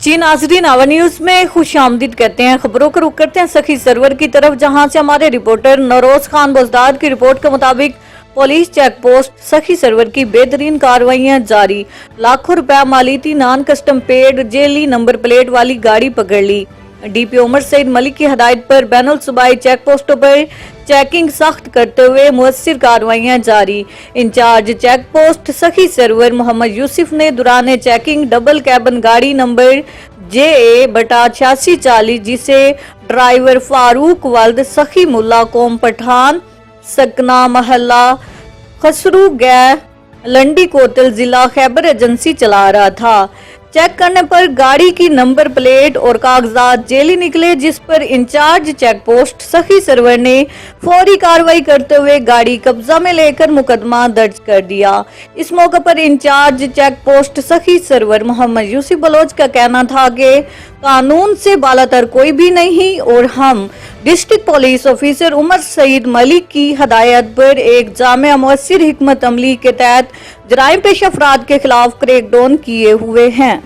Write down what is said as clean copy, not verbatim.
जी नाजरीन, our news में खुश आमदीद कहते हैं। खबरों को रुख करते हैं सखी सरवर की तरफ, जहां से हमारे रिपोर्टर नरोज खान बोजदार की रिपोर्ट के मुताबिक police check post Sakhi Sarwar की बेहतरीन कार्रवाइयां जारी। लाखों रुपया मालियती नॉन कस्टम पेड जेली नंबर प्लेट वाली गाड़ी पकड़ ली। डीपी उमर सईद मलिक की हदायत पर बैनुल सूबाई चेक पोस्टों पर चेकिंग सख्त करते हुए मुअस्सिर कार्रवाइयां जारी। In charge check post Sakhi server Mohammad Yusuf ने दौरान चेकिंग डबल कैबन गाड़ी नंबर JA/8640 जिसे ड्राइवर फारूक वल्द सखी मुल्ला कौम पठान सकना महल्ला खसरू गै लंडी कोतल जिला खैबर एजेंसी चला रहा था। चेक करने पर गाड़ी की नंबर प्लेट और कागजात जेली निकले, जिस पर in charge check post Sakhi server ने फौरी कार्रवाई करते हुए गाड़ी कब्जा में लेकर मुकदमा दर्ज कर दिया। इस मौके पर in charge check post Sakhi server Mohammad Yusuf Bloch का कहना था कि कानून से बालातर कोई भी नहीं और हम district police officer Umar Saeed Malik की हदायत पर एक जामिया मुअस्सिर हिकमत अमली के तहत जराइम पेश अफराद के खिलाफ क्रैकडाउन किए हुए हैं।